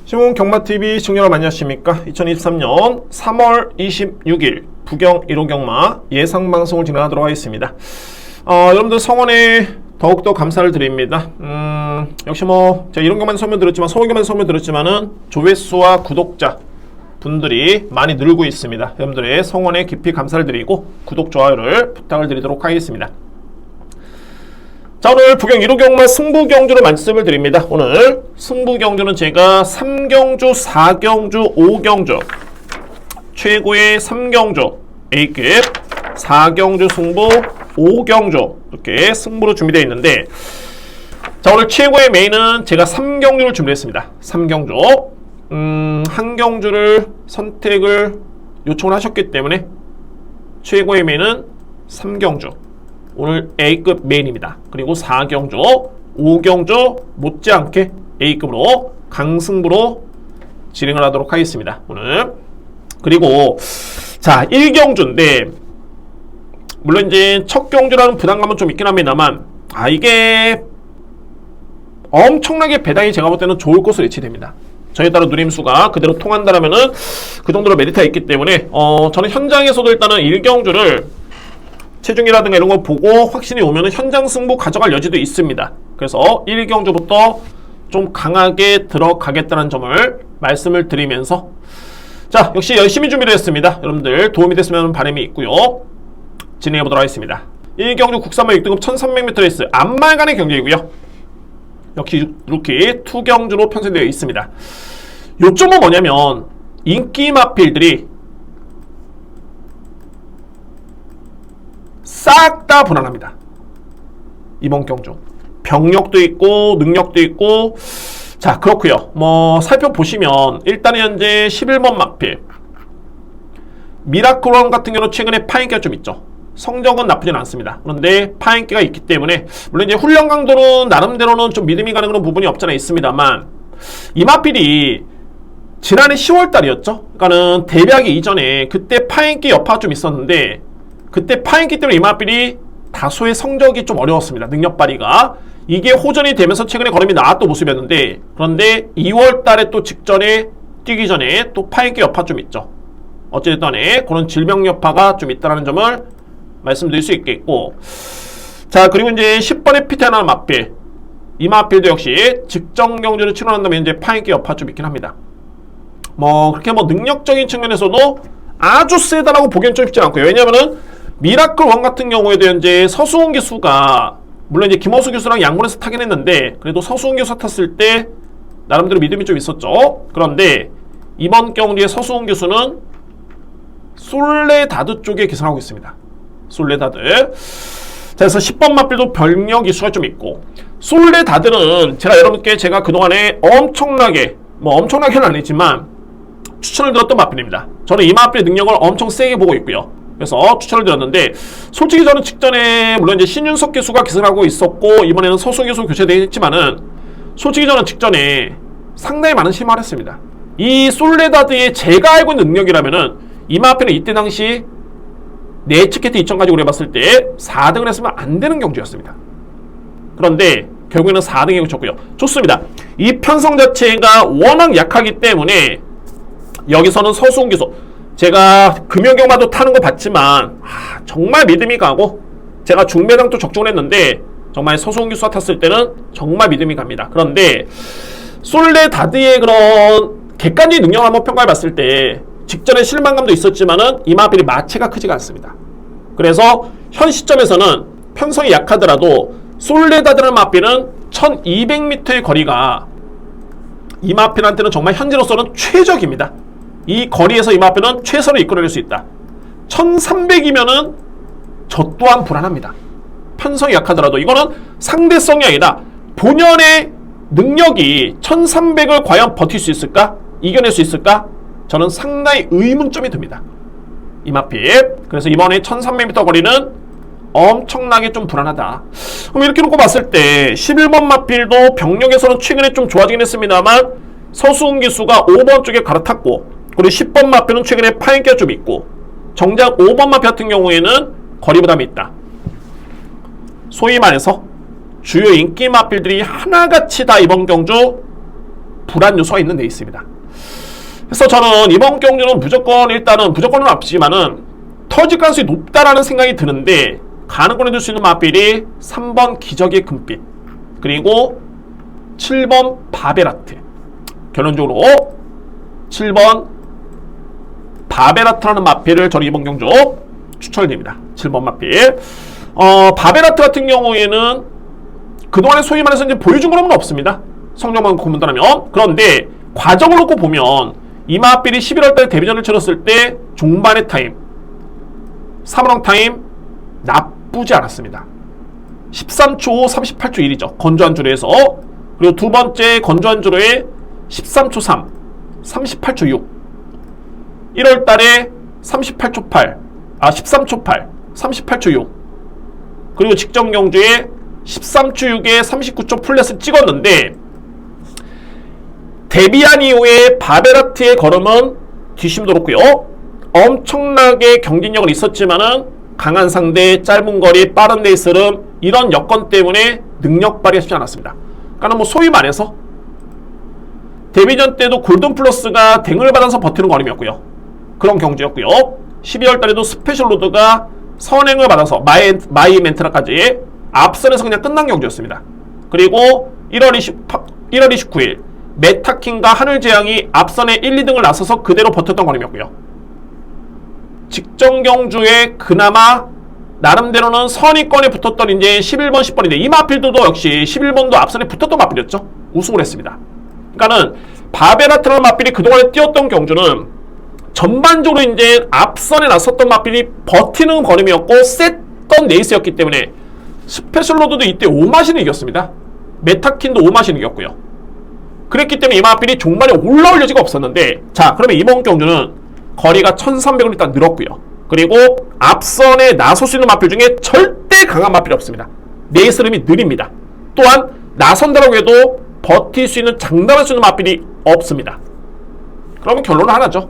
신문 경마TV 시청자 여러분 안녕하십니까. 2023년 3월 26일 부경 1호 경마 예상방송을 진행하도록 하겠습니다. 여러분들 성원에 더욱더 감사를 드립니다. 역시 제가 1호 경마에서 설명드렸지만 서울 경마에서 설명드렸지만은 조회수와 구독자 분들이 많이 늘고 있습니다. 여러분들의 성원에 깊이 감사를 드리고 구독, 좋아요를 부탁을 드리도록 하겠습니다. 자, 오늘 부경 1호 경마 승부경주를 말씀을 드립니다. 오늘 승부경주는 제가 3경주, 4경주, 5경주 최고의 3경주 A급 4경주 승부, 5경주 이렇게 승부로 준비되어 있는데, 자, 오늘 최고의 메인은 제가 3경주를 준비했습니다. 3경주 한 경주를 선택을 요청을 하셨기 때문에 최고의 메인은 3경주 오늘 A급 메인입니다. 그리고 4경주, 5경주 못지않게 A급으로 강승부로 진행을 하도록 하겠습니다. 오늘. 그리고 자, 1경주인데 물론 이제 첫 경주라는 부담감은 좀 있긴 합니다만 이게 엄청나게 배당이 제가 볼 때는 좋을 것으로 예측됩니다. 저에 따라 누림수가 그대로 통한다라면은 그 정도로 메리트가 있기 때문에 저는 현장에서도 일단은 1경주를 체중이라든가 이런 거 보고 확신이 오면은 현장 승부 가져갈 여지도 있습니다. 그래서 1경주부터 좀 강하게 들어가겠다는 점을 말씀을 드리면서, 자, 역시 열심히 준비를 했습니다. 여러분들 도움이 됐으면 하는 바람이 있고요. 진행해 보도록 하겠습니다. 1경주 국산마 6등급 1300m 레이스 안말간의 경기이고요. 역시 루키 2경주로 편성되어 있습니다. 요점은 뭐냐면 인기 마필들이 싹 다 불안합니다. 이번 경주 병력도 있고 능력도 있고. 자, 그렇고요. 살펴보시면 일단은 현재 11번 마필 미라클원 같은 경우는 최근에 파인기가 좀 있죠. 성적은 나쁘진 않습니다. 그런데 파인기가 있기 때문에 물론 이제 훈련 강도는 나름대로는 좀 믿음이 가는 그런 부분이 없잖아 있습니다만, 이 마필이 지난해 10월 달이었죠. 그러니까는 데뷔하기 이전에 그때 파인기 여파가 좀 있었는데, 그때 파인기 때문에 이 마필이 다소의 성적이 좀 어려웠습니다. 능력 발휘가. 이게 호전이 되면서 최근에 걸음이 나왔던 모습이었는데, 그런데 2월 달에 또 직전에 뛰기 전에 또 파인기 여파 좀 있죠. 어쨌든 간에 그런 질병 여파가 좀 있다는 점을 말씀드릴 수 있겠고, 자, 그리고 이제 10번에 피테나 마필, 이 마필도 역시 직전 경주를 치러난다면 이제 파인기 여파 좀 있긴 합니다. 그렇게 능력적인 측면에서도 아주 세다라고 보기엔 좀 쉽지 않고요. 왜냐면은 미라클 원 같은 경우에도 현재 서수훈 기수가 물론 이제 김호수 교수랑 양문에서 타긴 했는데 그래도 서수훈 교수 탔을 때 나름대로 믿음이 좀 있었죠. 그런데 이번 경기에 서수훈 교수는 솔레다드 쪽에 기선하고 있습니다. 솔레다드. 자, 그래서 10번 마필도 병력 이수가 좀 있고, 솔레다드는 제가 그동안에 엄청나게는 아니지만 추천을 드렸던 마필입니다. 저는 이 마필의 능력을 엄청 세게 보고 있고요. 그래서 추천을 드렸는데, 솔직히 저는 직전에 물론 이제 신윤석 교수가 기선하고 있었고 이번에는 서수 교수 교체되었지만은 솔직히 저는 직전에 상당히 많은 실망을 했습니다. 이 솔레다드의 제가 알고 있는 능력이라면은 이 마필은 이때 당시 네치케트 2000 가지고 해봤을 때 4등을 했으면 안 되는 경주였습니다. 그런데 결국에는 4등에 그쳤고요. 좋습니다. 이 편성 자체가 워낙 약하기 때문에 여기서는 서수훈 교수, 제가 금연경마도 타는 거 봤지만 정말 믿음이 가고, 제가 중매당도 적중을 했는데 정말 서수훈 교수가 탔을 때는 정말 믿음이 갑니다. 그런데 솔레다드의 그런 객관적인 능력을 한번 평가해 봤을 때 직전에 실망감도 있었지만은 이 마필이 마체가 크지가 않습니다. 그래서 현 시점에서는 편성이 약하더라도 솔레다드라는 마필은 1200m의 거리가 이 마필한테는 정말 현재로서는 최적입니다. 이 거리에서 이 마필은 최선을 이끌어낼 수 있다. 1300이면은 저 또한 불안합니다. 편성이 약하더라도 이거는 상대성이 아니라 본연의 능력이 1300을 과연 버틸 수 있을까? 이겨낼 수 있을까? 저는 상당히 의문점이 듭니다. 이 마필. 그래서 이번에 1300m 거리는 엄청나게 좀 불안하다. 그럼 이렇게 놓고 봤을 때 11번 마필도 병력에서는 최근에 좀 좋아지긴 했습니다만 서수훈 기수가 5번 쪽에 갈아탔고, 그리고 10번 마필은 최근에 파인기가 좀 있고, 정작 5번 마필 같은 경우에는 거리 부담이 있다. 소위 말해서 주요 인기 마필들이 하나같이 다 이번 경주 불안 요소가 있는 레이스입니다. 그래서 저는 이번 경주는 일단은 무조건은 없지만은 터질 가능성이 높다라는 생각이 드는데 가능권해줄 수 있는 맛빌이 3번 기적의 금빛 그리고 7번 바베라트. 결론적으로 7번 바베라트라는 맛빌을 저는 이번 경주 추천드립니다. 7번 맛빌. 바베라트 같은 경우에는 그동안에 소위 말해서 이제 보여준 건 없습니다. 성적만 본다면. 그런데 과정을 놓고 보면 이 맛빌이 11월달에 데뷔전을 치렀을 때 종반의 타임 3월 타임 나쁘지 않았습니다. 13초 38초 1이죠. 건조한 주로에서. 그리고 두 번째 건조한 주로에 13초 3 38초 6 1월달에 38초 8 13초 8 38초 6 그리고 직전 경주에 13초 6에 39초 플랫을 찍었는데 데뷔한 이후에 바베라트의 걸음은 뒷심도 높고요. 엄청나게 경쟁력은 있었지만은 강한 상대, 짧은 거리, 빠른 레이스 흐름 이런 여건 때문에 능력 발휘가 쉽지 않았습니다. 그러니까 뭐 소위 말해서 데뷔전 때도 골든 플러스가 댕을 받아서 버티는 걸음이었고요. 그런 경주였고요. 12월 달에도 스페셜 로드가 선행을 받아서 마이 멘트라까지 앞선에서 그냥 끝난 경주였습니다. 그리고 1월 29일 메타킹과 하늘재앙이 앞선에 1, 2등을 나서서 그대로 버텼던 걸음이었고요. 직전 경주에 그나마 나름대로는 선의권에 붙었던 이제 11번, 10번인데 이 마필드도 역시 11번도 앞선에 붙었던 마필이었죠. 우승을 했습니다. 그러니까는 바베라트라는 마필이 그동안에 뛰었던 경주는 전반적으로 이제 앞선에 나섰던 마필이 버티는 걸음이었고 셌던 레이스였기 때문에 스페셜로드도 이때 5마신을 이겼습니다. 메타킨도 5마신을 이겼고요. 그랬기 때문에 이 마필이 종반에 올라올 여지가 없었는데 자 그러면 이번 경주는 거리가 1300을 일단 늘었고요. 그리고 앞선에 나설 수 있는 마필 중에 절대 강한 마필이 없습니다. 레이스 흐름이 느립니다. 또한 나선다라고 해도 버틸 수 있는 장담할 수 있는 마필이 없습니다. 그러면 결론은 하나죠.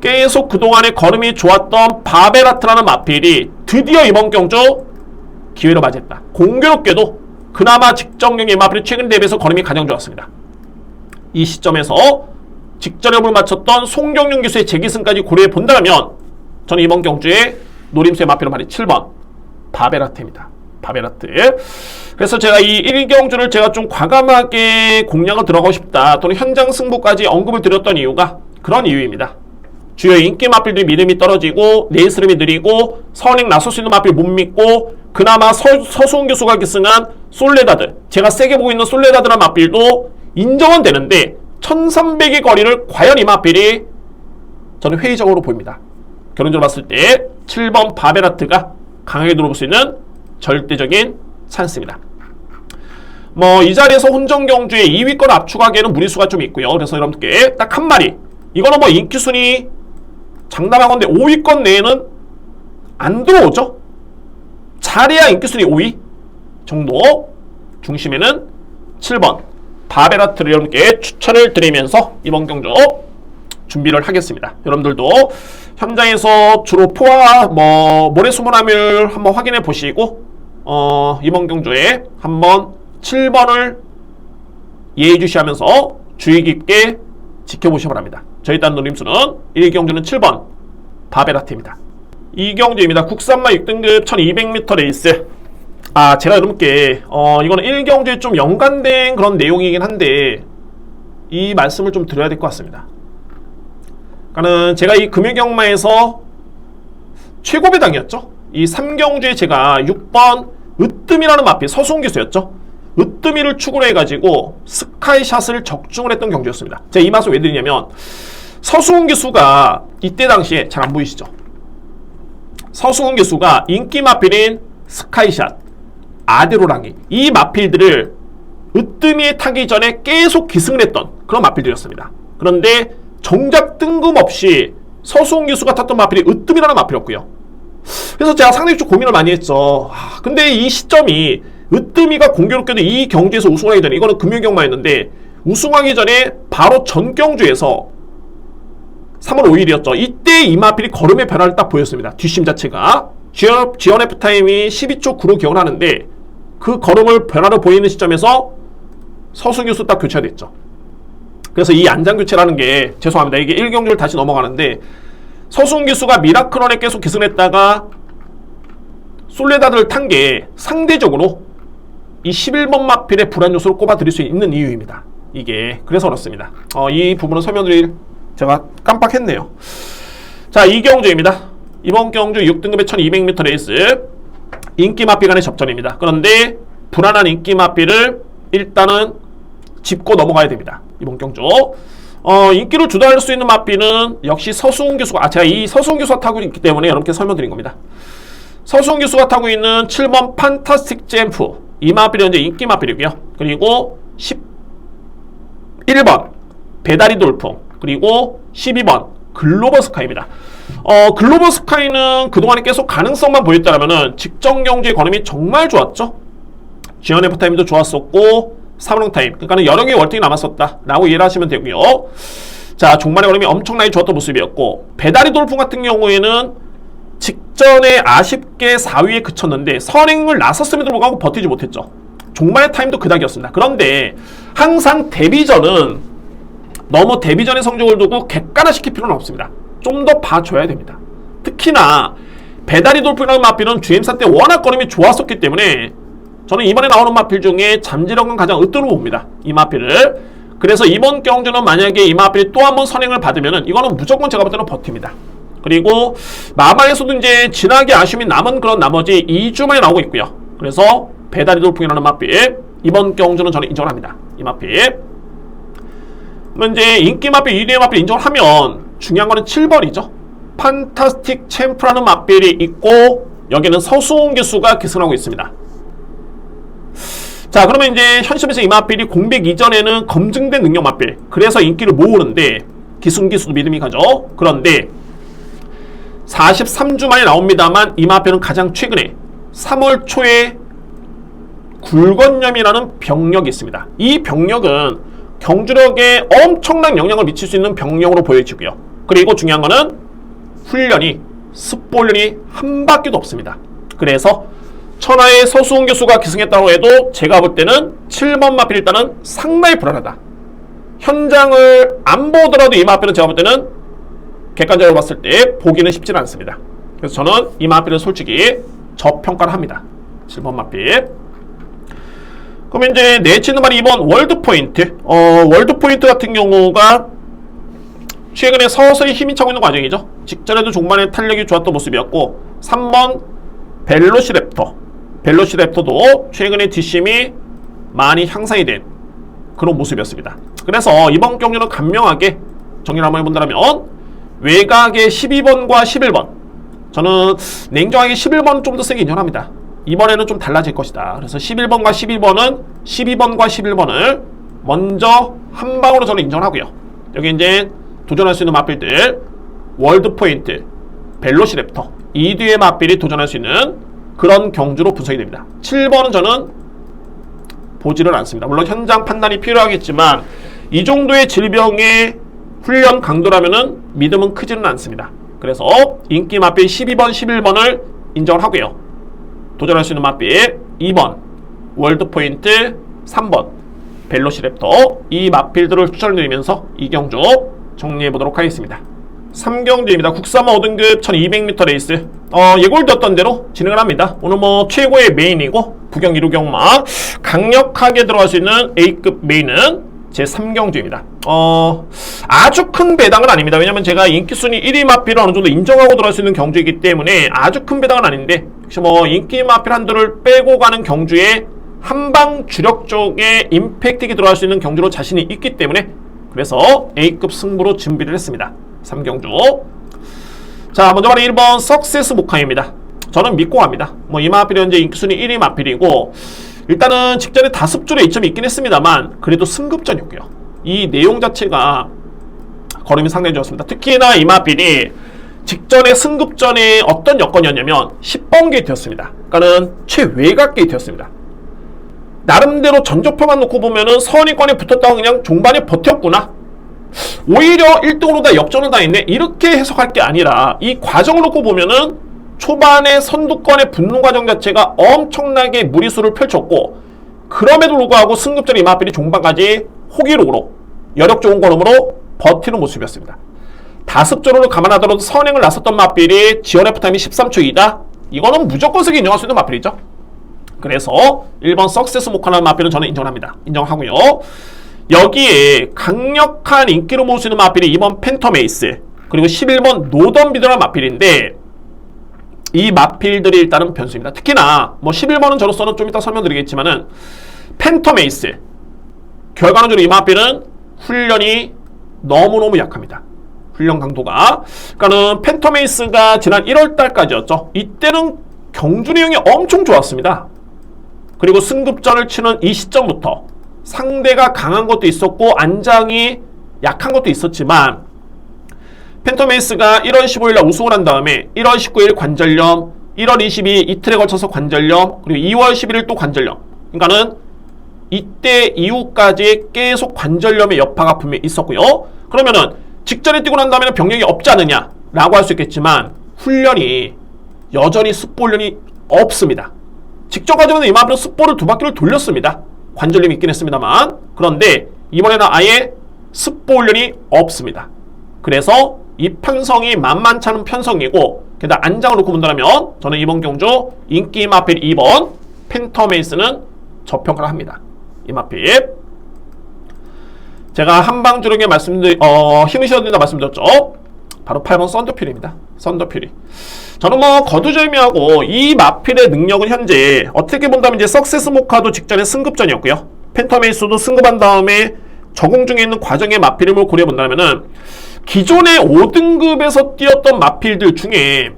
계속 그동안에 걸음이 좋았던 바베라트라는 마필이 드디어 이번 경주 기회를 맞이했다. 공교롭게도 그나마 직전 경기 마필이 최근 대비해서 걸음이 가장 좋았습니다. 이 시점에서 직전 협을 마쳤던 송경윤 기수의 재기승까지 고려해 본다면 저는 이번 경주에 노림수의 마필은 말이 7번 바베라트입니다. 바베라트. 그래서 제가 이 1경주를 제가 좀 과감하게 공략을 들어가고 싶다 또는 현장 승부까지 언급을 드렸던 이유가 그런 이유입니다. 주요 인기 마필들이 믿음이 떨어지고 레이스 흐름이 느리고 선행 나설 수 있는 마필 못 믿고 그나마 서수훈 교수가 기승한 솔레다드 제가 세게 보고 있는 솔레다드라는 마필도 인정은 되는데 1300의 거리를 과연 이 마필이 저는 회의적으로 보입니다. 결론적으로 봤을 때 7번 바베라트가 강하게 들어볼 수 있는 절대적인 찬스입니다. 뭐 이 자리에서 혼전 경주에 2위권 압축하기에는 무리수가 좀 있고요. 그래서 여러분께 딱 한 마리 이거는 뭐 인기순위 장담한 건데 5위권 내에는 안 들어오죠. 잘해야 인기순위 5위 정도 중심에는 7번 바베라트를 여러분께 추천을 드리면서 이번 경주 준비를 하겠습니다. 여러분들도 현장에서 주로 포화 모래수분함을 한번 확인해 보시고 이번 경주에 한번 7번을 예의주시하면서 주의 깊게 지켜보시기 바랍니다. 저희 단 노림수는 1경주는 7번 바베라트입니다. 2경주입니다. 국산마 6등급 1200m 레이스. 제가 여러분께 이거는 1경주에 좀 연관된 그런 내용이긴 한데 이 말씀을 좀 드려야 될 것 같습니다. 그러니까는 제가 이 금일경마에서 최고 배당이었죠. 이 3경주에 제가 6번 으뜸이라는 마필 서수훈 기수였죠. 으뜸이를 축으로 해가지고 스카이샷을 적중을 했던 경주였습니다. 제가 이 말씀을 왜 드리냐면 서수훈 기수가 이때 당시에 잘 안 보이시죠? 서수훈 기수가 인기 마필인 스카이샷, 아데로랑이 이 마필들을 으뜸이에 타기 전에 계속 기승을 했던 그런 마필들이었습니다. 그런데 정작 뜬금없이 서수훈 기수가 탔던 마필이 으뜸이라는 마필이었고요. 그래서 제가 상당히 좀 고민을 많이 했죠. 근데 이 시점이 으뜸이가 공교롭게도 이 경주에서 우승하기 전에 이거는 금요경마였는데 우승하기 전에 바로 전 경주에서 3월 5일이었죠. 이때 이 마필이 걸음의 변화를 딱 보였습니다. 뒷심 자체가 지원 F타임이 12초 9로 기억을 하는데 그 걸음을 변화를 보이는 시점에서 서수 교수 딱 교체가 됐죠. 그래서 이 안장교체라는 게 죄송합니다. 이게 1경주를 다시 넘어가는데 서수훈 기수가 미라클원에 계속 기승했다가 솔레다드를 탄 게 상대적으로 이 11번 마필의 불안 요소를 꼽아드릴 수 있는 이유입니다. 이게 그래서 그렇습니다. 이 부분은 설명드릴 제가 깜빡했네요. 자, 이 경주입니다. 이번 경주 6등급의 1200m 레이스 인기 마필 간의 접전입니다. 그런데 불안한 인기 마필을 일단은 짚고 넘어가야 됩니다. 이번 경주 인기를 주도할 수 있는 마필은 역시 서수훈 교수가 제가 이 서수훈 교수가 타고 있기 때문에 여러분께 설명드린 겁니다. 서수훈 교수가 타고 있는 7번 판타스틱 잼프, 이 마필이 현재 인기 마필이고요. 그리고 11번 배다리 돌풍, 그리고 12번 글로벌 스카이입니다. 글로벌 스카이는 그동안에 계속 가능성만 보였다면 직전 경주의 걸음이 정말 좋았죠. GNF 타임도 좋았었고 3롱 타임, 그러니까 여러 개의 월등히 남았었다 라고 이해를 하시면 되고요. 자, 종말의 걸음이 엄청나게 좋았던 모습이었고, 배다리 돌풍 같은 경우에는 직전에 아쉽게 4위에 그쳤는데 선행을 나섰음에도 불구하고 버티지 못했죠. 종말의 타임도 그닥이었습니다. 그런데 항상 데뷔전은 너무 데뷔전의 성적을 두고 객관화시킬 필요는 없습니다. 좀 더 봐줘야 됩니다. 특히나 배다리 돌풍이라는 마필은 GM사 때 워낙 걸음이 좋았었기 때문에 저는 이번에 나오는 마필 중에 잠재력은 가장 으뜸으로 봅니다. 이 마필을. 그래서 이번 경주는 만약에 이 마필이 또 한 번 선행을 받으면은 이거는 무조건 제가 볼 때는 버팁니다. 그리고 마마에서도 이제 진하게 아쉬움이 남은 그런 나머지 2주 만에 나오고 있고요. 그래서 배다리 돌풍이라는 마필 이번 경주는 저는 인정을 합니다. 이 마필. 그러면 이제 인기 마필 1위의 마필 인정을 하면 중요한 거는 7번이죠. 판타스틱 챔프라는 마필이 있고 여기는 서수훈 교수가 기승하고 있습니다. 자, 그러면 이제 현실에서 이 마필이 공백 이전에는 검증된 능력 마필, 그래서 인기를 모으는데 기승기수도 믿음이 가죠. 그런데 43주 만에 나옵니다만 이 마필은 가장 최근에 3월 초에 굴건염이라는 병력이 있습니다. 이 병력은 경주력에 엄청난 영향을 미칠 수 있는 병력으로 보여지고요. 그리고 중요한 거는 훈련이 습보훈련이 한 바퀴도 없습니다. 그래서 천하의 서수훈 교수가 기승했다고 해도 제가 볼 때는 7번 마필 일단은 상당히 불안하다. 현장을 안 보더라도 이 마필은 제가 볼 때는 객관적으로 봤을 때 보기는 쉽지는 않습니다. 그래서 저는 이 마필은 솔직히 저평가를 합니다. 7번 마필. 그럼 이제 내치는 말이 2번 월드포인트. 월드포인트 같은 경우가 최근에 서서히 힘이 차고 있는 과정이죠. 직전에도 종반에 탄력이 좋았던 모습이었고 3번 벨로시랩터. 벨로시랩터도 최근에 뒷심이 많이 향상이 된 그런 모습이었습니다. 그래서 이번 경주는 간명하게 정리를 한번 해본다면 외곽의 12번과 11번, 저는 냉정하게 11번은 좀 더 세게 인정합니다. 이번에는 좀 달라질 것이다. 그래서 11번과 12번은 12번과 11번을 먼저 한 방으로 저는 인정하고요. 여기 이제 도전할 수 있는 마필들 월드포인트, 벨로시랩터 이 뒤에 마필이 도전할 수 있는 그런 경주로 분석이 됩니다. 7번은 저는 보지를 않습니다. 물론 현장 판단이 필요하겠지만 이 정도의 질병의 훈련 강도라면은 믿음은 크지는 않습니다. 그래서 인기 마필 12번, 11번을 인정을 하고요. 도전할 수 있는 마필 2번 월드포인트, 3번 벨로시랩터 이 마필들을 추천드리면서 이 경주 정리해보도록 하겠습니다. 3경주입니다. 국사마 5등급 1200m 레이스 예고되었던 대로 진행을 합니다. 오늘 뭐 최고의 메인이고 부경 1호경마 강력하게 들어갈 수 있는 A급 메인은 제 3경주입니다. 아주 큰 배당은 아닙니다. 왜냐면 제가 인기순위 1위 마필을 어느 정도 인정하고 들어갈 수 있는 경주이기 때문에 아주 큰 배당은 아닌데 혹시 뭐 인기 마필 한두를 빼고 가는 경주에 한방 주력 쪽에 임팩트가 들어갈 수 있는 경주로 자신이 있기 때문에 그래서 A급 승부로 준비를 했습니다. 3경주. 자, 먼저 바로 1번 석세스 모카입니다. 저는 믿고 갑니다. 뭐 이 마필이 현재 인기순위 1위 마필이고 일단은 직전에 다습줄에 이점이 있긴 했습니다만 그래도 승급전이었고요. 이 내용 자체가 걸음이 상당히 좋았습니다. 특히나 이 마필이 직전에 승급전에 어떤 여건이었냐면 10번 게이트였습니다. 그러니까는 최외곽 게이트였습니다. 나름대로 전적표만 놓고 보면은 선의권에 붙었다고 그냥 종반에 버텼구나, 오히려 1등으로 다 역전을 당했네, 이렇게 해석할 게 아니라 이 과정을 놓고 보면은 초반에 선두권에 붙는 과정 자체가 엄청나게 무리수를 펼쳤고 그럼에도 불구하고 승급전에 이 마필이 종반까지 호기록으로 여력 좋은 걸음으로 버티는 모습이었습니다. 다습조를 감안하더라도 선행을 나섰던 맞필이 지원 F타임이 13초 이다. 이거는 무조건 쓰기 인정할 수 있는 맞필이죠. 그래서 1번 석세스 모카라는 맞필은 저는 인정합니다. 인정하고요. 여기에 강력한 인기를 모을 수 있는 맞필이 2번 팬텀 에이스, 그리고 11번 노던비드라는 맞필인데, 이 맞필들이 일단은 변수입니다. 특히나 뭐 11번은 저로서는 좀 이따 설명드리겠지만은 팬텀 에이스, 결과론적으로 이 맞필은 훈련이 너무너무 약합니다. 훈련 강도가. 그러니까는 팬텀 에이스가 지난 1월달까지였죠. 이때는 경준이 형이 엄청 좋았습니다. 그리고 승급전을 치는 이 시점부터 상대가 강한 것도 있었고 안장이 약한 것도 있었지만, 팬텀 에이스가 1월 15일날 우승을 한 다음에 1월 19일 관절염, 1월 22일 이틀에 걸쳐서 관절염, 그리고 2월 11일 또 관절염. 그러니까는 이때 이후까지 계속 관절염의 여파가 분명히 있었고요. 그러면은 직전에 뛰고 난 다음에는 병력이 없지 않느냐 라고 할 수 있겠지만, 훈련이 여전히 습보 훈련이 없습니다. 직전 과정에는 이만큼 습보를 2바퀴를 돌렸습니다. 관절염이 있긴 했습니다만. 그런데 이번에는 아예 습보 훈련이 없습니다. 그래서 이 편성이 만만치 않은 편성이고, 게다가 안장을 놓고 본다면 저는 이번 경주 인기 마필 2번 팬텀 에이스는 저평가를 합니다. 이 마필 제가 한방주력에 힘을 실어드린다 말씀드렸죠. 바로 8번 썬더퓨리입니다. 썬더퓨리. 저는 뭐 거두절미하고 이 마필의 능력은 현재 어떻게 본다면 이제 석세스 모카도 직전에 승급전이었고요. 팬텀 에이스도 승급한 다음에 적응 중에 있는 과정의 마필을 고려해 본다면은 기존의 5등급에서 뛰었던 마필들 중에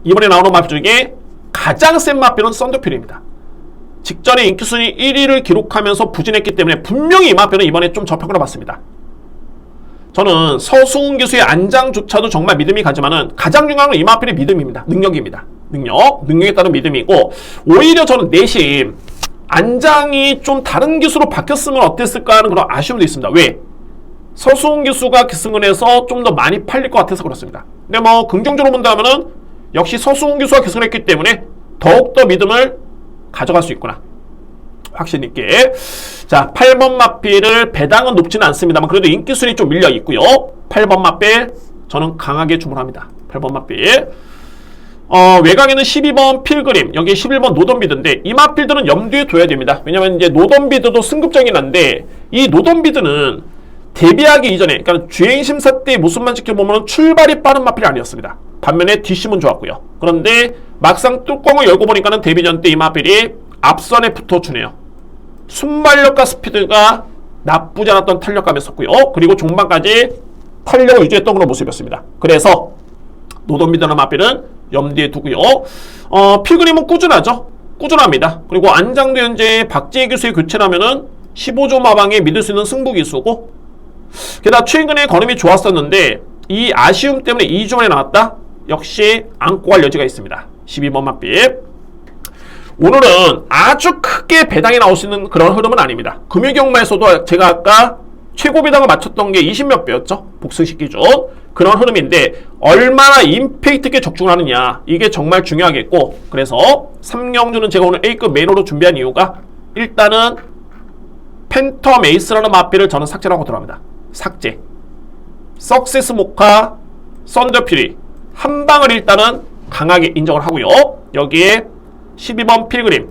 이번에 나오는 마필 중에 가장 센 마필은 썬더퓨리입니다. 직전에 인기순위 1위를 기록하면서 부진했기 때문에 분명히 이 마필은 이번에 좀 저평가를 받습니다. 저는 서수훈 기수의 안장조차도 정말 믿음이 가지만은 가장 중요한 건 이 마필의 믿음입니다. 능력입니다. 능력에 따른 믿음이고, 오히려 저는 내심 안장이 좀 다른 기수로 바뀌었으면 어땠을까 하는 그런 아쉬움도 있습니다. 왜? 서수훈 기수가 기승을 해서 좀 더 많이 팔릴 것 같아서 그렇습니다. 근데 뭐 긍정적으로 본다면은 역시 서수훈 기수가 기승을 했기 때문에 더욱더 믿음을 가져갈 수 있구나. 확신 있게. 자, 8번 마필을 배당은 높지는 않습니다만 그래도 인기순위 좀 밀려 있고요. 8번 마필 저는 강하게 주문합니다. 8번 마필. 외곽에는 12번 필그림, 여기 11번 노던비드인데 이 마필들은 염두에 둬야 됩니다. 왜냐면 이제 노던비드도 승급적이긴 한데 이 노던비드는 데뷔하기 이전에, 그러니까 주행심사 때 모습만 지켜보면 출발이 빠른 마필이 아니었습니다. 반면에 뒷심은 좋았고요. 그런데 막상 뚜껑을 열고 보니까는 데뷔 전 때 이 마필이 앞선에 붙어주네요. 순발력과 스피드가 나쁘지 않았던 탄력감이 있었고요. 그리고 종반까지 탄력을 유지했던 그런 모습이었습니다. 그래서 노던비드나 마필은 염두에 두고요. 필그림은 꾸준하죠. 꾸준합니다. 그리고 안장도 현재 박재희 교수의 교체라면은 15조 마방에 믿을 수 있는 승부 기수고, 게다가 최근에 걸음이 좋았었는데 이 아쉬움 때문에 2주 만에 나왔다? 역시 안고 갈 여지가 있습니다. 12번 맛빛. 오늘은 아주 크게 배당이 나올 수 있는 그런 흐름은 아닙니다. 금요경마에서도 제가 아까 최고 배당을 맞췄던 게 20몇 배였죠. 복승식 기준. 그런 흐름인데 얼마나 임팩트 있게 적중을 하느냐, 이게 정말 중요하겠고, 그래서 3경주는 제가 오늘 A급 메인으로 준비한 이유가 일단은 팬텀 에이스라는 마필을 저는 삭제라고 들어갑니다. 삭제. 석세스 모카, 썬더퓨리 한 방을 일단은 강하게 인정을 하고요. 여기에 12번 필그림,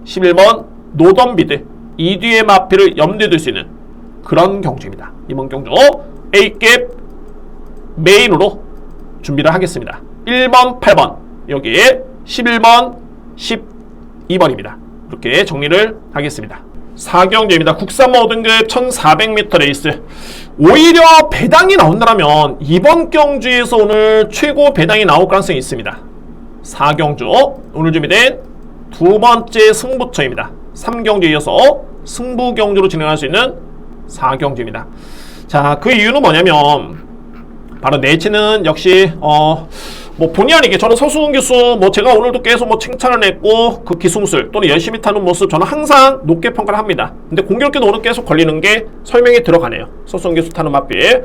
11번 노던비드 이 뒤의 마필을 염두에 둘 수 있는 그런 경주입니다. 이번 경주 A급 메인으로 준비를 하겠습니다. 1번, 8번 여기에 11번, 12번입니다. 이렇게 정리를 하겠습니다. 4경주입니다. 국산모 5등급 1400m 레이스. 오히려 배당이 나온다면 이번 경주에서 오늘 최고 배당이 나올 가능성이 있습니다. 4경주 오늘 준비된 두 번째 승부처입니다. 3경주에 이어서 승부경주로 진행할 수 있는 4경주입니다. 자, 그 이유는 뭐냐면 바로 내치는 역시 뭐 본의 아니게 저는 서수훈 교수 제가 오늘도 계속 칭찬을 했고 그 기술술 또는 열심히 타는 모습 저는 항상 높게 평가를 합니다. 근데 공교롭게도 오늘 계속 걸리는 게 설명이 들어가네요. 서수훈 교수 타는 마필.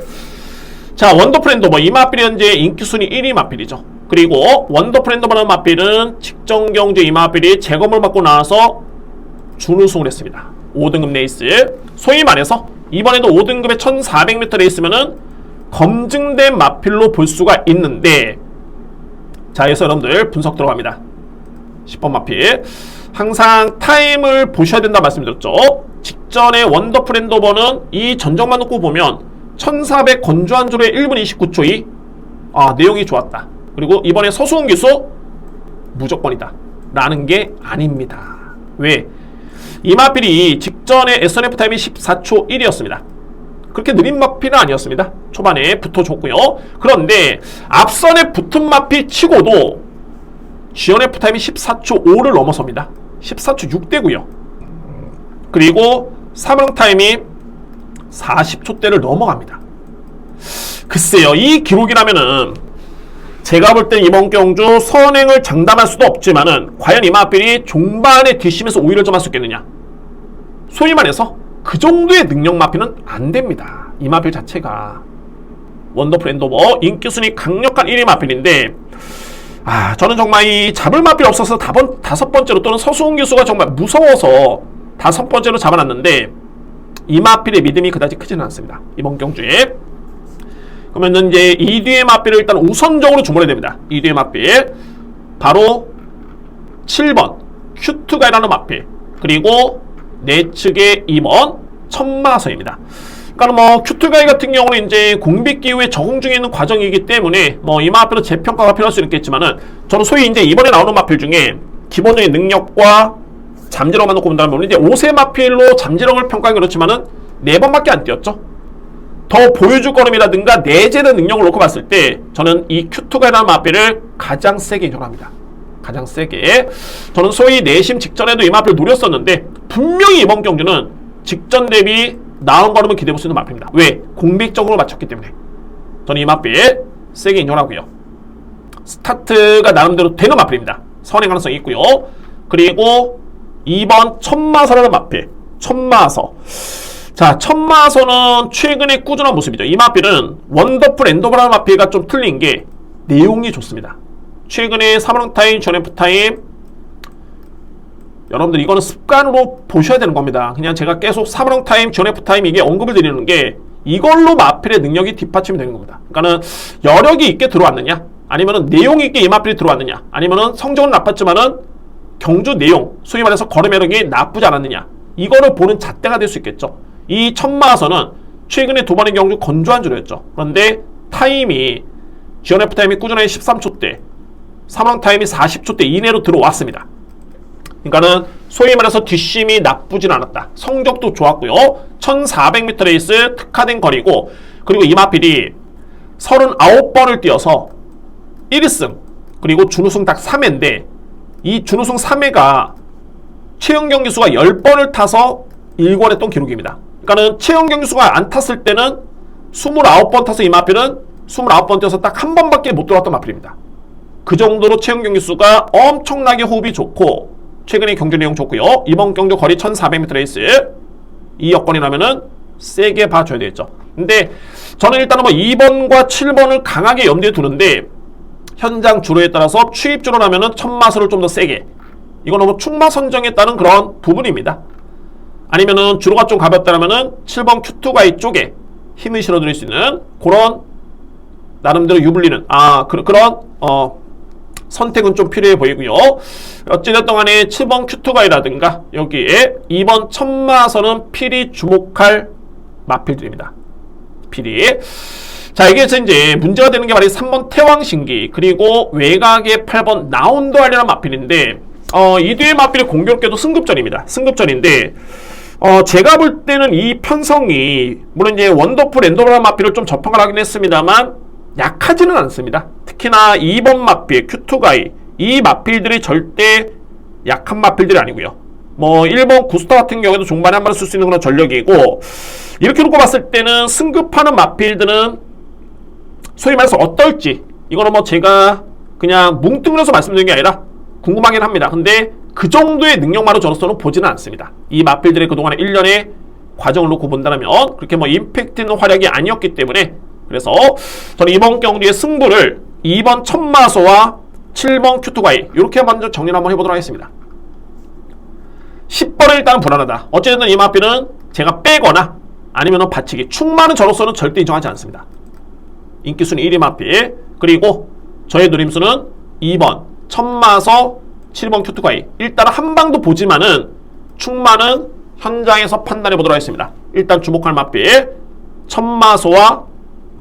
자, 원더프렌더 이 마필이 현재 인기순위 1위 마필이죠. 그리고 원더프렌더라는 마필은 직전 경주 이 마필이 재검을 받고 나와서 준우승을 했습니다. 5등급 레이스. 소위 말해서 이번에도 5등급의 1400m에 있으면은 검증된 마필로 볼 수가 있는데, 자, 그래서 여러분들 분석 들어갑니다. 10번 마필. 항상 타임을 보셔야 된다 말씀드렸죠. 직전에 원더풀 엔도버는 이 전적만 놓고 보면 1400 건조한 조류의 1분 29초 2. 내용이 좋았다. 그리고 이번에 서수훈 기수 무조건이다 라는 게 아닙니다. 왜? 이 마필이 직전에 SNF 타임이 14초 1이었습니다. 그렇게 느린 마필은 아니었습니다. 초반에 붙어줬고요. 그런데 앞선에 붙은 마필 치고도 GNF 타임이 14초 5를 넘어섭니다. 14초 6대고요. 그리고 사명 타임이 40초대를 넘어갑니다. 글쎄요, 이 기록이라면은 제가 볼 땐 이번 경주 선행을 장담할 수도 없지만은 과연 이 마필이 종반에 뒷심에서 5위를 점할 수 있겠느냐? 소위 말해서 그 정도의 능력 마필은 안 됩니다. 이 마필 자체가 원더풀 엔도버 인기순위 강력한 1위 마필인데, 저는 정말 이 잡을 마필 없어서 다섯 번째로 또는 서수훈 기수가 정말 무서워서 다섯 번째로 잡아놨는데, 이 마필의 믿음이 그다지 크지는 않습니다. 이번 경주에. 그러면 이제 이 뒤의 마필을 일단 우선적으로 주문해야 됩니다. 이 뒤의 마필 바로 7번 큐트가이라는 마필, 그리고 내측의 2번 천마서입니다. 그러니까 큐트가이 같은 경우는 이제 공빅기 후에 적응 중에 있는 과정이기 때문에 이 마필은 재평가가 필요할 수 있겠지만은, 저는 소위 이제 이번에 나오는 마필 중에 기본적인 능력과 잠재력만 놓고 본다면 이제 5세 마필로 잠재력을 평가하기 그렇지만은 4번밖에 안 뛰었죠. 더 보여줄 거름이라든가 내재된 능력을 놓고 봤을 때 저는 이 큐트가이라는 마필을 가장 세게 인정합니다. 가장 세게. 저는 소위 내심 직전에도 이 마필을 노렸었는데, 분명히 이번 경주는 직전 대비 나은 걸음을 기대해볼 수 있는 마필입니다. 왜? 공백적으로 맞췄기 때문에. 저는 이 마필 세게 인정하고요. 스타트가 나름대로 되는 마필입니다. 선행 가능성이 있고요. 그리고 2번 천마서라는 마필. 천마서. 자, 천마서는 최근에 꾸준한 모습이죠. 이 마필은 원더풀 엔도버라는 마필과 좀 틀린 게 내용이 좋습니다. 최근에 3원 타임, GNF 타임, 여러분들 이거는 습관으로 보셔야 되는 겁니다. 그냥 제가 계속 3원 타임, GNF 타임 이게 언급을 드리는 게 이걸로 마필의 능력이 뒷받침이 되는 겁니다. 그러니까는 여력이 있게 들어왔느냐, 아니면은 내용 있게 이 마필이 들어왔느냐, 아니면은 성적은 나빴지만은 경주 내용, 소위 말해서 걸음 여력이 나쁘지 않았느냐, 이거를 보는 잣대가 될 수 있겠죠. 이 천마서는 최근에 두 번의 경주 건조한 주였죠. 그런데 타임이 GNF 타임이 꾸준하게 13초대, 3원 타임이 40초대 이내로 들어왔습니다. 그러니까는 소위 말해서 뒷심이 나쁘진 않았다. 성적도 좋았고요. 1400m 레이스 특화된 거리고, 그리고 이 마필이 39번을 뛰어서 1승, 그리고 준우승 딱 3회인데, 이 준우승 3회가 최연경 기수가 10번을 타서 일관했던 기록입니다. 그러니까는 최연경 기수가 안 탔을 때는 29번 타서 이 마필은 29번 뛰어서 딱 한 번밖에 못 들어왔던 마필입니다. 그 정도로 최연경 기수가 엄청나게 호흡이 좋고, 최근에 경주 내용 좋고요. 이번 경주 거리 1400m 레이스 이 여건이라면은 세게 봐줘야 되겠죠. 근데 저는 일단은 2번과 7번을 강하게 염두에 두는데, 현장 주로에 따라서 추입 주로라면은 천마서를 좀 더 세게, 이거는 충마 선정에 따른 그런 부분입니다. 아니면은 주로가 좀 가볍다라면은 7번 큐트가이 쪽에 힘을 실어드릴 수 있는 그런 나름대로 유불리는 그런 선택은 좀 필요해 보이고요. 어찌됐든 간에 7번 큐트가이라든가 여기에 2번 천마서는 필히 주목할 마필들입니다. 필히. 자, 이게 이제 문제가 되는 게 바로 3번 태왕신기, 그리고 외곽의 8번 나온도알이라는 마필인데, 이 뒤에 마필이 공교롭게도 승급전입니다. 승급전인데, 제가 볼 때는 이 편성이, 물론 이제 원더풀 엔도버라는 마필을 좀 접근을 하긴 했습니다만, 약하지는 않습니다. 특히나 2번 마필, 큐트가이, 이 마필들이 절대 약한 마필들이 아니고요. 1번 구스타 같은 경우에도 종반에 한 번 쓸 수 있는 그런 전력이고, 이렇게 놓고 봤을 때는 승급하는 마필들은 소위 말해서 어떨지, 이거는 제가 그냥 뭉뚱그려서 말씀드리는 게 아니라 궁금하긴 합니다. 근데 그 정도의 능력만으로 저로서는 보지는 않습니다. 이 마필들의 그동안의 1년의 과정을 놓고 본다면 그렇게 임팩트 있는 활약이 아니었기 때문에, 그래서 저는 이번 경기의 승부를 2번 천마서와 7번 큐트가이 이렇게 먼저 정리를 한번 해보도록 하겠습니다. 10번은 일단 불안하다. 어쨌든 이 마필은 제가 빼거나 아니면은 받치기. 충만은 저로서는 절대 인정하지 않습니다. 인기순위 1위 마필, 그리고 저의 누림수는 2번 천마서 7번 큐투가이. 일단 한 방도 보지만은 충만은 현장에서 판단해 보도록 하겠습니다. 일단 주목할 마필 천마소와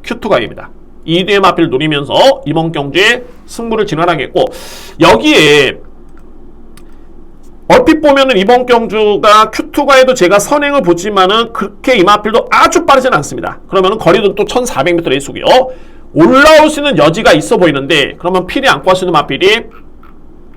큐투가이입니다. 2대의 마필을 노리면서 이번 경주에 승부를 진행하겠고, 여기에 얼핏 보면은 이번 경주가 큐투가에도 제가 선행을 보지만은 그렇게 이 마필도 아주 빠르진 않습니다. 그러면은 거리도 또 1400m 레이스고요. 올라올 수 있는 여지가 있어 보이는데, 그러면 필이 안고 할 수 있는 마필이,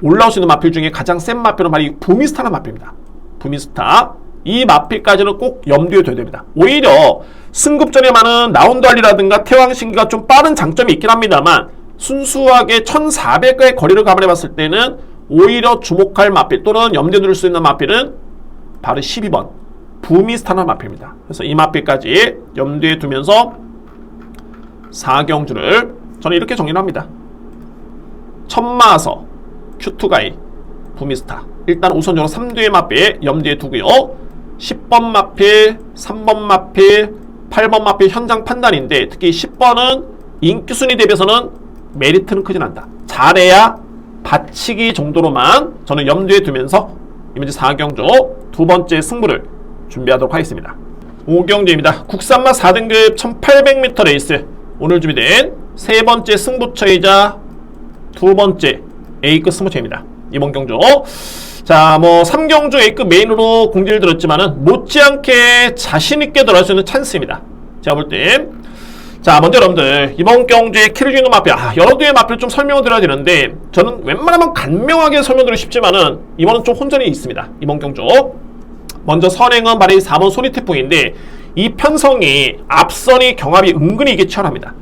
올라올 수 있는 마필 중에 가장 센 마필은 바로 이 부미스타라는 마필입니다. 부미스타. 이 마필까지는 꼭 염두에 둬야 됩니다. 오히려 승급전에 많은 라운드알리라든가 태왕신기가 좀 빠른 장점이 있긴 합니다만, 순수하게 1400의 거리를 감안해 봤을 때는 오히려 주목할 마필 또는 염두에 둘 수 있는 마필은 바로 12번 부미스타나 마필입니다. 그래서 이 마필까지 염두에 두면서 4경주를 저는 이렇게 정리를 합니다. 천마서, 큐투가이, 부미스타. 일단 우선적으로 3두의 마필 염두에 두고요. 10번 마필, 3번 마필, 8번 마필 현장 판단인데, 특히 10번은 인기순위 대비해서는 메리트는 크진 않다. 잘해야 받치기 정도로만 저는 염두에 두면서 이번 주 4경주 두 번째 승부를 준비하도록 하겠습니다. 5경주입니다. 국산마 4등급 1800m 레이스. 오늘 준비된 세 번째 승부처이자 두 번째 A급 승부처입니다. 이번 경주. 자, 3경주 A급 메인으로 공지를 드렸지만은 못지않게 자신있게 들어갈 수 있는 찬스입니다. 제가 볼 때. 자, 먼저 여러분들, 이번 경주에 키를 주는 마필, 여러 개의 마필을 좀 설명을 드려야 되는데, 저는 웬만하면 간명하게 설명드리고 싶지만은, 이번은 좀 혼전이 있습니다. 이번 경주. 먼저 선행은 바로 이 4번 소리태풍인데, 이 편성이, 앞선이 경합이 은근히 이게 치열합니다.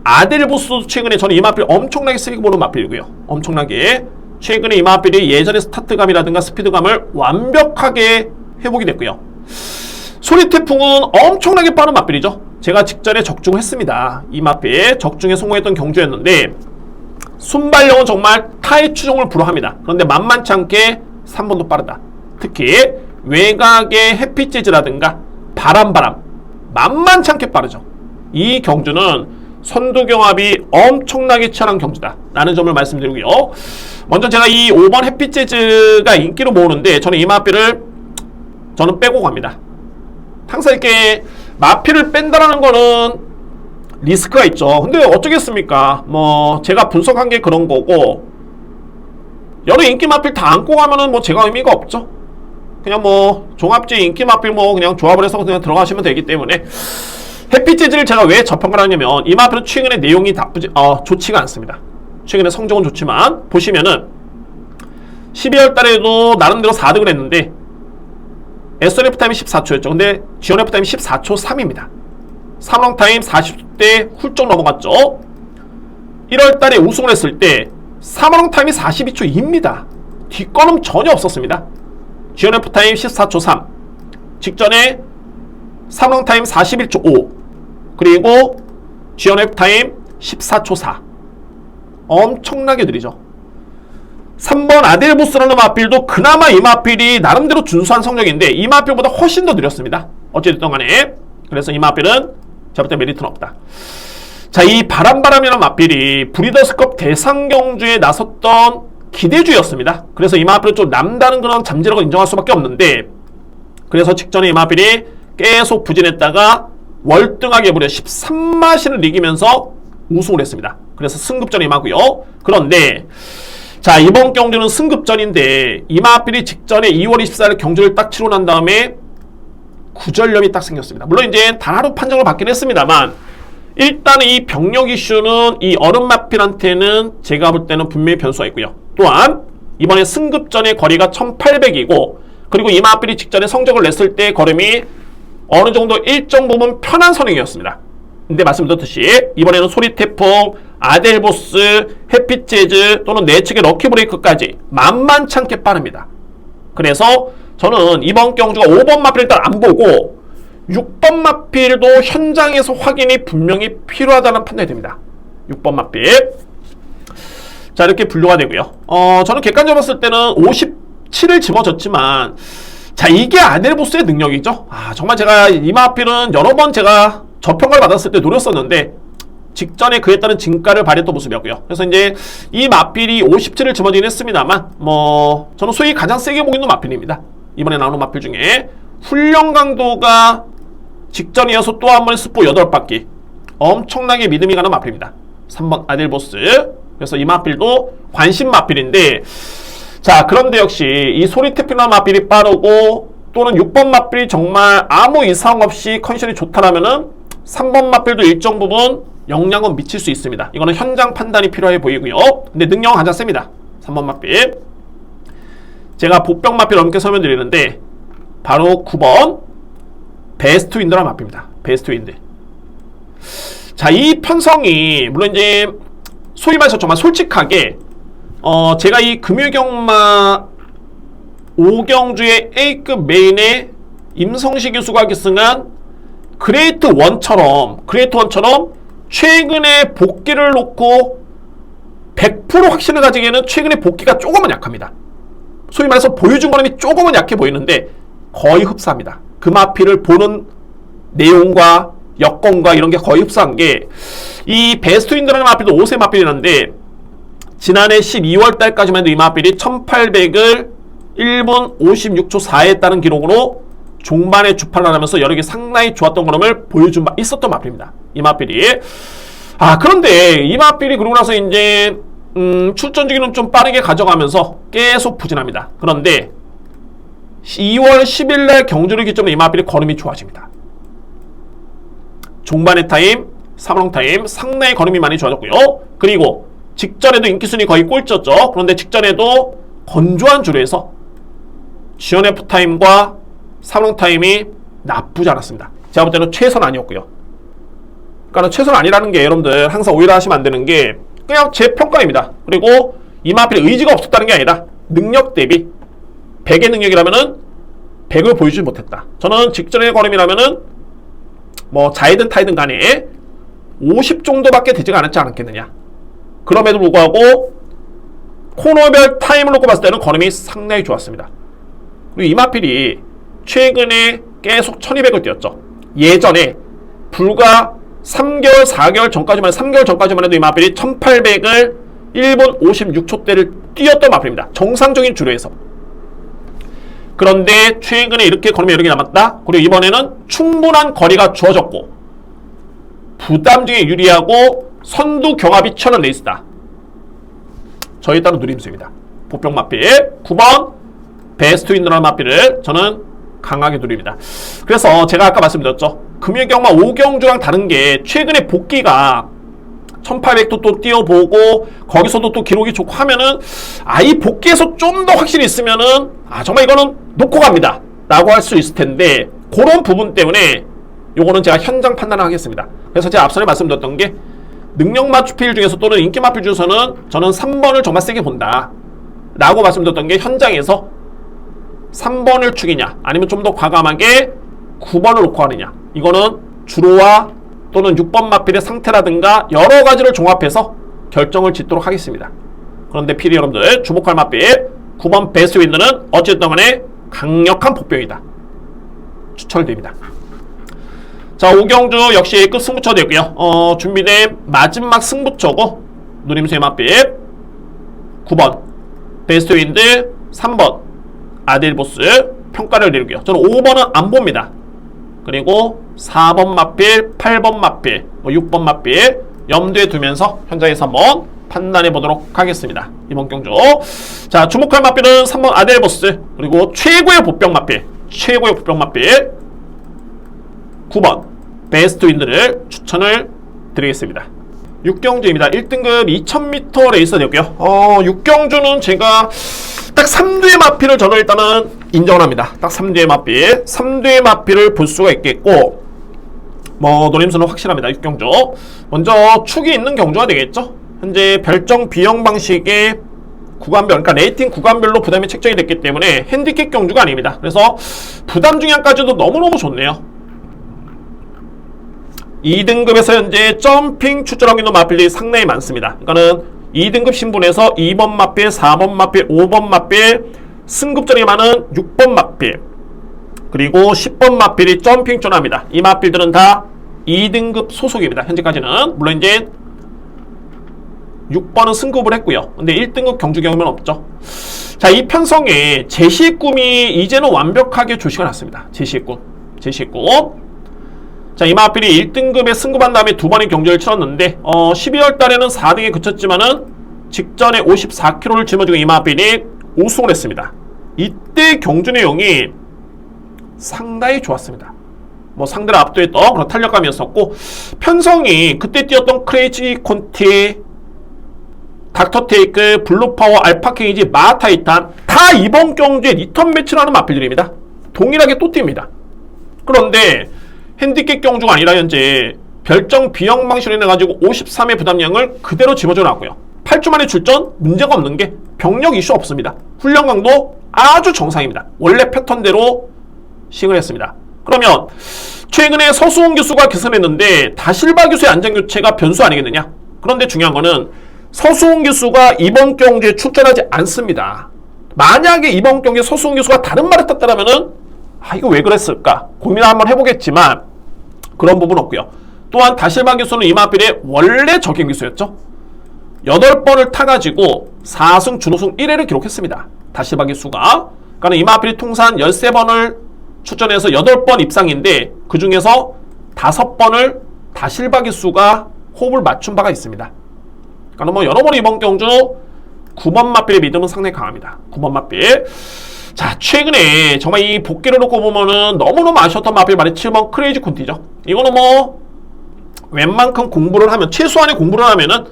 아델보스도 최근에 저는 이 마필 엄청나게 세게 보는 마필이고요. 엄청나게. 최근에 이 마필이 예전의 스타트감이라든가 스피드감을 완벽하게 회복이 됐고요. 소리태풍은 엄청나게 빠른 마필이죠. 제가 직전에 적중을 했습니다. 이 마필 적중에 성공했던 경주였는데, 순발력은 정말 타의 추종을 불허합니다. 그런데 만만치 않게 3번도 빠르다. 특히 외곽의 햇빛 재즈라든가 바람 만만치 않게 빠르죠. 이 경주는 선두경합이 엄청나게 치열한 경주다 라는 점을 말씀드리고요. 먼저 제가 이 5번 햇빛 재즈가 인기를 모으는데, 저는 이 마필을 저는 빼고 갑니다. 항상 이렇게 마필을 뺀다라는 거는 리스크가 있죠. 근데 어쩌겠습니까? 제가 분석한 게 그런 거고, 여러 인기 마필 다 안고 가면은 제가 의미가 없죠. 그냥 종합지 인기 마필 그냥 조합을 해서 그냥 들어가시면 되기 때문에, 햇빛 재즈를 제가 왜 접근을 하냐면, 이 마필은 최근에 내용이 좋지가 않습니다. 최근에 성적은 좋지만, 보시면은 12월 달에도 나름대로 4득을 했는데, SNF 타임이 14초였죠. 근데 GNF 타임이 14초 3입니다. 3롱 타임 40대 훌쩍 넘어갔죠. 1월 달에 우승을 했을 때 3롱 타임이 42초 2입니다. 뒷걸음 전혀 없었습니다. GNF 타임 14초 3. 직전에 3롱 타임 41초 5. 그리고 GNF 타임 14초 4. 엄청나게 느리죠. 3번 아델보스라는 마필도 그나마 이 마필이 나름대로 준수한 성적인데, 이 마필보다 훨씬 더 느렸습니다. 어찌됐든 간에. 그래서 이 마필은 제가 볼 때 메리트는 없다. 자, 이 바람이라는 마필이 브리더스컵 대상 경주에 나섰던 기대주였습니다. 그래서 이 마필은 좀 남다른 그런 잠재력을 인정할 수밖에 없는데, 그래서 직전에 이 마필이 계속 부진했다가 월등하게 무려 13마신을 이기면서 우승을 했습니다. 그래서 승급전에 임하고요. 그런데 자, 이번 경주는 승급전인데, 이 마필이 직전에 2월 24일 경주를 딱 치르고 난 다음에 구절염이 딱 생겼습니다. 물론 이제 단 하루 판정을 받긴 했습니다만, 일단 이 병력 이슈는 이 얼음 마필한테는 제가 볼 때는 분명히 변수가 있고요. 또한 이번에 승급전의 거리가 1800이고, 그리고 이 마필이 직전에 성적을 냈을 때 걸음이 어느 정도 일정 부분 편한 선행이었습니다. 근데 말씀드렸듯이 이번에는 소리태풍, 아델보스, 햇빛 재즈 또는 내측의 럭키브레이크까지 만만치 않게 빠릅니다. 그래서 저는 이번 경주가 5번 마필 일단 안 보고 6번 마필도 현장에서 확인이 분명히 필요하다는 판단이 됩니다. 6번 마필. 자, 이렇게 분류가 되고요. 저는 객관적으로 봤을 때는 57을 집어줬지만, 자, 이게 아델보스의 능력이죠. 정말 제가 이 마필은 여러 번 제가 저평가를 받았을 때 노렸었는데 직전에 그에 따른 진가를 발휘했던 모습이었고요. 그래서 이제 이 마필이 57을 집어지긴 했습니다만 저는 소위 가장 세게 보이는 마필입니다. 이번에 나오는 마필 중에 훈련 강도가 직전에 이어서 또 한 번의 스포 8바퀴 엄청나게 믿음이 가는 마필입니다. 3번 아델보스. 그래서 이 마필도 관심 마필인데, 자, 그런데 역시 이 소리테피나 마필이 빠르고 또는 6번 마필이 정말 아무 이상 없이 컨디션이 좋다라면은 3번 마필도 일정 부분 영향은 미칠 수 있습니다. 이거는 현장 판단이 필요해 보이고요. 근데 능력은 가장 셉니다. 3번 마필. 제가 보병 마필 넘게 설명드리는데 바로 9번 베스트 윈드라는 마필입니다. 베스트 윈드. 자, 이 편성이 물론 이제 소위 말해서 정말 솔직하게 제가 이 금유경마 5경주의 A급 메인에 임성시 교수가 계승한 그레이트 1처럼 최근에 복귀를 놓고 100% 확신을 가지기에는 최근에 복귀가 조금은 약합니다. 소위 말해서 보여준 거는 조금은 약해 보이는데 거의 흡사합니다. 그 마필을 보는 내용과 여건과 이런 게 거의 흡사한 게, 이 베스트 윈드라는 마필도 5세 마필이라는데 지난해 12월 달까지만 해도 이 마필이 1800을 1분 56초 4에 했다는 기록으로 종반에 주판을 하면서 여러 개 상당히 좋았던 그림을 보여준 바 있었던 마필입니다. 이 마필이. 그런데 이 마필이 그러고 나서 이제 출전 주기는 좀 빠르게 가져가면서 계속 부진합니다. 그런데 2월 10일날 경주를 기점으로 이 마필이 걸음이 좋아집니다. 종반의 타임, 3롱 타임 상당히 걸음이 많이 좋아졌고요. 그리고 직전에도 인기순위 거의 꼴찌였죠. 그런데 직전에도 건조한 주류에서 지원F 타임과 3롱 타임이 나쁘지 않았습니다. 제가 볼 때는 최선 아니었고요. 그러니까 최선 아니라는 게 여러분들 항상 오해를 하시면 안 되는 게 그냥 제 평가입니다. 그리고 이 마필의 의지가 없었다는 게 아니라 능력 대비 100의 능력이라면은 100을 보여주지 못했다. 저는 직전의 걸음이라면은 자이든 타이든 간에 50 정도밖에 되지가 않았지 않았겠느냐. 그럼에도 불구하고 코너별 타임을 놓고 봤을 때는 걸음이 상당히 좋았습니다. 그리고 이 마필이 최근에 계속 1200을 뛰었죠. 예전에 불과 3개월, 4개월 전까지만, 3개월 전까지만 해도 이 마필이 1800을 1분 56초대를 뛰었던 마필입니다. 정상적인 주류에서. 그런데 최근에 이렇게 걸음이 여러 개 남았다. 그리고 이번에는 충분한 거리가 주어졌고 부담 중에 유리하고 선두 경합이 치열한 레이스다. 저에 따른 누림수입니다. 보병 마필 9번 베스트 윈드라는 마필을 저는 강하게 누립니다. 그래서 제가 아까 말씀드렸죠. 금유경마 5경주랑 다른 게 최근에 복귀가 1800도 또 뛰어보고 거기서도 또 기록이 좋고 하면은 이 복귀에서 좀 더 확실히 있으면은 정말 이거는 놓고 갑니다 라고 할 수 있을 텐데, 그런 부분 때문에 요거는 제가 현장 판단을 하겠습니다. 그래서 제가 앞선에 말씀드렸던 게 능력 마필 중에서 또는 인기 마필 중에서는 저는 3번을 정말 세게 본다 라고 말씀드렸던 게, 현장에서 3번을 축이냐 아니면 좀 더 과감하게 9번을 놓고 하느냐, 이거는 주로와 또는 6번 마필의 상태라든가 여러 가지를 종합해서 결정을 짓도록 하겠습니다. 그런데 필히 여러분들 주목할 마필 9번 베스트 윈드는 어쨌든 간에 강력한 복병이다. 추천드립니다. 자, 5경주 역시 A급 승부처 되고요. 준비된 마지막 승부처고 누림수의 마필 9번 베스트 윈드, 3번 아델보스 평가를 내리고요. 저는 5번은 안 봅니다. 그리고 4번 마필, 8번 마필, 6번 마필 염두에 두면서 현장에서 한번 판단해 보도록 하겠습니다. 이번 경주. 자, 주목할 마필은 3번 아델보스, 그리고 최고의 보병 마필 9번 베스트 윈드를 추천을 드리겠습니다. 6경주입니다. 1등급 2000m 레이스가 되고요. 6경주는 제가 딱 3두의 마필을 저는 일단은 인정을 합니다. 딱 3두의 마필. 3두의 마필을 볼 수가 있겠고, 노림수는 확실합니다. 6경주. 먼저 축이 있는 경주가 되겠죠. 현재 별정 비형 방식의 구간별, 그러니까 레이팅 구간별로 부담이 책정이 됐기 때문에 핸디캡 경주가 아닙니다. 그래서 부담 중량까지도 너무너무 좋네요. 2등급에서 현재 점핑 출전하고 있는 마필이 상당히 많습니다. 그러니까는 2등급 신분에서 2번 마필, 4번 마필, 5번 마필, 승급전이 많은 6번 마필, 그리고 10번 마필이 점핑 쫀합니다. 이 마필들은 다 2등급 소속입니다. 현재까지는. 물론 이제 6번은 승급을 했고요. 근데 1등급 경주 경험은 없죠. 자, 이 편성에 제시의 꿈이 이제는 완벽하게 조시가 났습니다. 제시의 꿈. 자, 이 마필이 1등급에 승급한 다음에 두 번의 경주를 치렀는데 12월 달에는 4등에 그쳤지만은 직전에 54kg를 짊어지고 이 마필이 우승을 했습니다. 이때 경주 내용이 상당히 좋았습니다. 뭐 상대를 압도했던 그런 탄력감이었었고, 편성이 그때 뛰었던 크레이지 콘티, 닥터 테이크, 블루파워, 알파 케이지, 마타이탄 다 이번 경주에 리턴 매치를 하는 마필들입니다. 동일하게 또 뜁니다. 그런데 핸디캡 경주가 아니라 현재 별정 비형 방식으로 인해가지고 53의 부담량을 그대로 집어줘 놨고요. 8주 만에 출전 문제가 없는 게 병력 이슈 없습니다. 훈련 강도 아주 정상입니다. 원래 패턴대로 시행을 했습니다. 그러면 최근에 서수홍 교수가 개선했는데 다실바 교수의 안전교체가 변수 아니겠느냐? 그런데 중요한 거는 서수홍 교수가 이번 경주에 출전하지 않습니다. 만약에 이번 경주에 서수홍 교수가 다른 말을 탔다라면은 이거 왜 그랬을까? 고민을 한번 해보겠지만 그런 부분 없고요. 또한 다실바 교수는 이마필의 원래 적임 교수였죠. 8번을 타가지고 4승 준우승 1회를 기록했습니다. 다실바 교수가. 그러니까 이마필이 통산 13번을 출전해서 8번 입상인데 그 중에서 5번을 다실바 교수가 호흡을 맞춘 바가 있습니다. 그러니까 뭐 여러모로 이번 경주 9번 마필의 믿음은 상당히 강합니다. 9번 마필. 자, 최근에 정말 이 복귀를 놓고 보면은 너무너무 아쉬웠던 마필 말이 7번 크레이지 콘티죠. 이거는 뭐 웬만큼 공부를 하면, 최소한의 공부를 하면은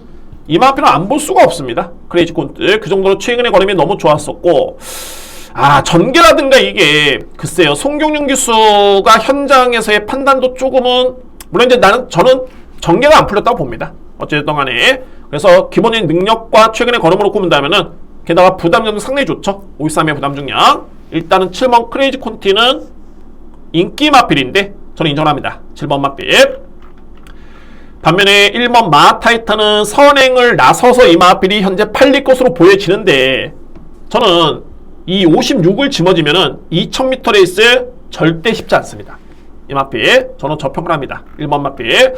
이 마필은 안 볼 수가 없습니다. 크레이지 콘티. 그 정도로 최근에 걸음이 너무 좋았었고, 전개라든가 이게 글쎄요, 송경윤 교수가 현장에서의 판단도 조금은, 물론 이제 저는 전개가 안 풀렸다고 봅니다. 어쨌든 간에. 그래서 기본적인 능력과 최근의 걸음을 놓고 본다면은, 게다가 부담력도 상당히 좋죠. 53의 부담 중량. 일단은 7번 크레이지 콘티는 인기 마필인데 저는 인정합니다. 7번 마필. 반면에 1번 마타이탄은 선행을 나서서 이 마필이 현재 팔릴 것으로 보여지는데, 저는 이 56을 짊어지면은 2000m 레이스 절대 쉽지 않습니다. 이 마필 저는 저평을 합니다. 1번 마필.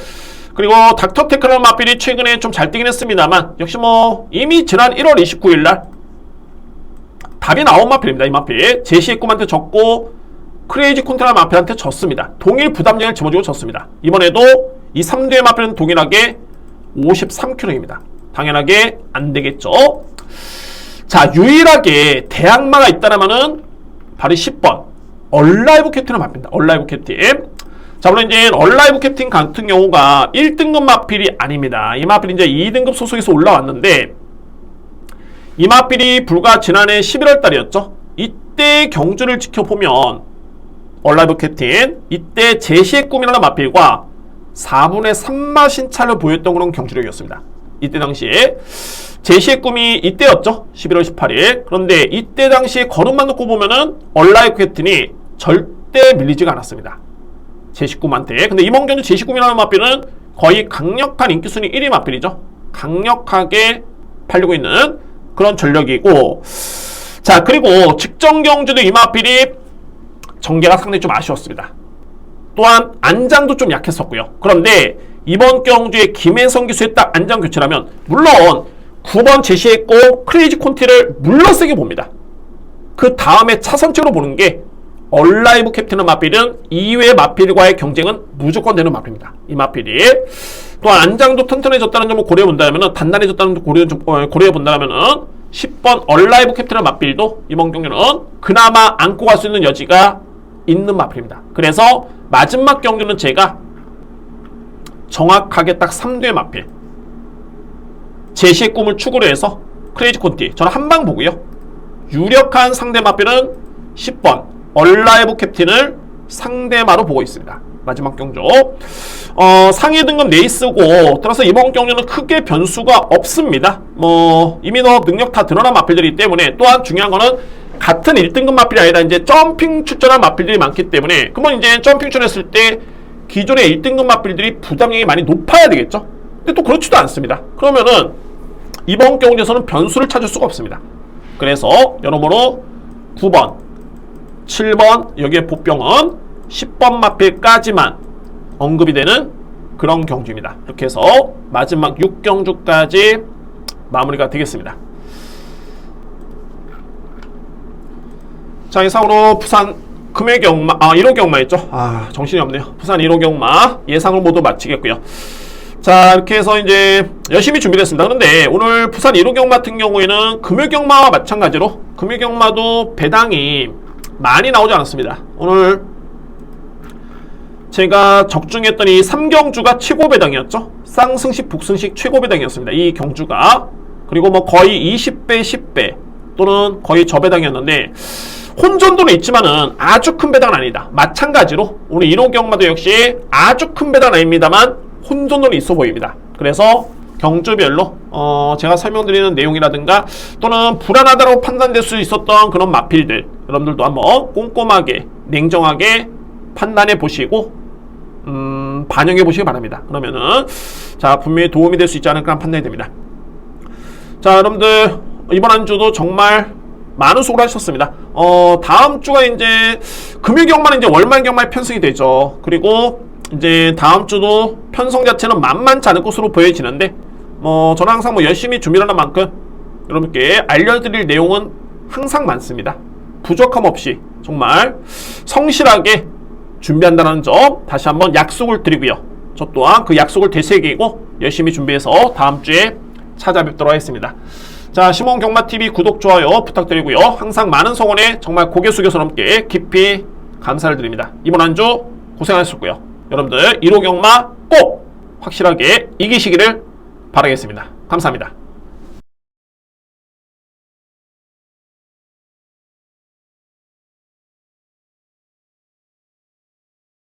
그리고 닥터 테크라는 마필이 최근에 좀 잘 뛰긴 했습니다만 역시 뭐 이미 지난 1월 29일날 답이 나온 마필입니다. 이 마필 제시의 꿈한테 졌고 크레이지 콘테나 마필한테 졌습니다. 동일 부담량을 짊어지고 졌습니다. 이번에도 이 3대의 마필은 동일하게 53kg입니다. 당연하게 안되겠죠. 자, 유일하게 대항마가 있다라면은 바로 10번 얼라이브 캡틴을 마필입니다. 얼라이브 캡틴. 자, 물론 이제 얼라이브 캡틴 같은 경우가 1등급 마필이 아닙니다. 이 마필이 이제 2등급 소속에서 올라왔는데, 이 마필이 불과 지난해 11월 달이었죠. 이때 경주를 지켜보면 얼라이브 캡틴, 이때 제시의 꿈이라는 마필과 4분의 3마 신차를 보였던 그런 경주력이었습니다. 이때 당시에 제시의 꿈이 이때였죠. 11월 18일. 그런데 이때 당시에 걸음만 놓고 보면은 얼라이브 캡틴이 절대 밀리지가 않았습니다. 제시 꿈한테. 근데 이번 경주 제시 꿈이라는 마필은 거의 강력한 인기순위 1위 마필이죠. 강력하게 팔리고 있는 그런 전력이고, 자, 그리고 직전 경주도 이 마필이 전개가 상당히 좀 아쉬웠습니다. 또한 안장도 좀 약했었고요. 그런데 이번 경주에 김혜성 기수의 딱 안장 교체라면, 물론 9번 제시했고 크레이지 콘티를 물러세게 봅니다. 그 다음에 차선책으로 보는 게 얼라이브 캡틴의 마필은 2회 마필과의 경쟁은 무조건 되는 마필입니다. 이 마필이. 또한 안장도 튼튼해졌다는 점을 고려해본다면, 단단해졌다는 점을 고려해본다면 10번 얼라이브 캡틴의 마필도 이번 경기는 그나마 안고 갈 수 있는 여지가 있는 마필입니다. 그래서 마지막 경기는 제가 정확하게 딱 3대 마필, 제시의 꿈을 축으로 해서 크레이지 콘티 저는 한방 보고요. 유력한 상대 마필은 10번 얼라이브 캡틴을 상대마로 보고 있습니다. 마지막 경주. 상위 등급 레이스고, 따라서 이번 경주는 크게 변수가 없습니다. 뭐 이미 능력 다 드러난 마필들이기 때문에. 또한 중요한 거는 같은 1등급 마필이 아니라 이제 점핑 출전한 마필들이 많기 때문에, 그러면 이제 점핑 출전했을 때 기존의 1등급 마필들이 부담량이 많이 높아야 되겠죠. 근데 또 그렇지도 않습니다. 그러면은 이번 경주에서는 변수를 찾을 수가 없습니다. 그래서 여러모로 9번 7번 여기에 보병은 10번 마필까지만 언급이 되는 그런 경주입니다. 이렇게 해서 마지막 6경주까지 마무리가 되겠습니다. 자, 이상으로 부산 금해경마, 1호 경마였죠. 정신이 없네요. 부산 1호 경마 예상을 모두 마치겠고요. 자, 이렇게 해서 이제 열심히 준비됐습니다. 그런데 오늘 부산 1호 경마 같은 경우에는 금요 경마와 마찬가지로 금요 경마도 배당이 많이 나오지 않았습니다. 오늘 제가 적중했더니 3경주가 최고 배당이었죠. 쌍승식, 북승식 최고 배당이었습니다. 이 경주가. 그리고 뭐 거의 20배, 10배 또는 거의 저배당이었는데 혼전도는 있지만은 아주 큰 배당은 아니다. 마찬가지로 오늘 1호 경마도 역시 아주 큰 배당은 아닙니다만 혼전도는 있어 보입니다. 그래서 경주별로 제가 설명드리는 내용이라든가 또는 불안하다고 판단될 수 있었던 그런 마필들 여러분들도 한번 꼼꼼하게 냉정하게 판단해 보시고 반영해 보시기 바랍니다. 그러면은 자 분명히 도움이 될 수 있지 않을까 판단이 됩니다. 자, 여러분들 이번 한 주도 정말 많은 수고를 하셨습니다. 다음 주가 이제 금요 경마는 이제 월말 경마에 편성이 되죠. 그리고 이제 다음 주도 편성 자체는 만만치 않을 것으로 보여지는데 저는 항상 열심히 준비를 하는 만큼 여러분께 알려드릴 내용은 항상 많습니다. 부족함 없이 정말 성실하게 준비한다는 점 다시 한번 약속을 드리고요. 저 또한 그 약속을 되새기고 열심히 준비해서 다음 주에 찾아뵙도록 하겠습니다. 자, 시몬경마TV 구독, 좋아요 부탁드리고요. 항상 많은 성원에 정말 고개 숙여서 넘게 깊이 감사를 드립니다. 이번 한 주 고생하셨고요. 여러분들 1호 경마 꼭 확실하게 이기시기를 바라겠습니다. 감사합니다.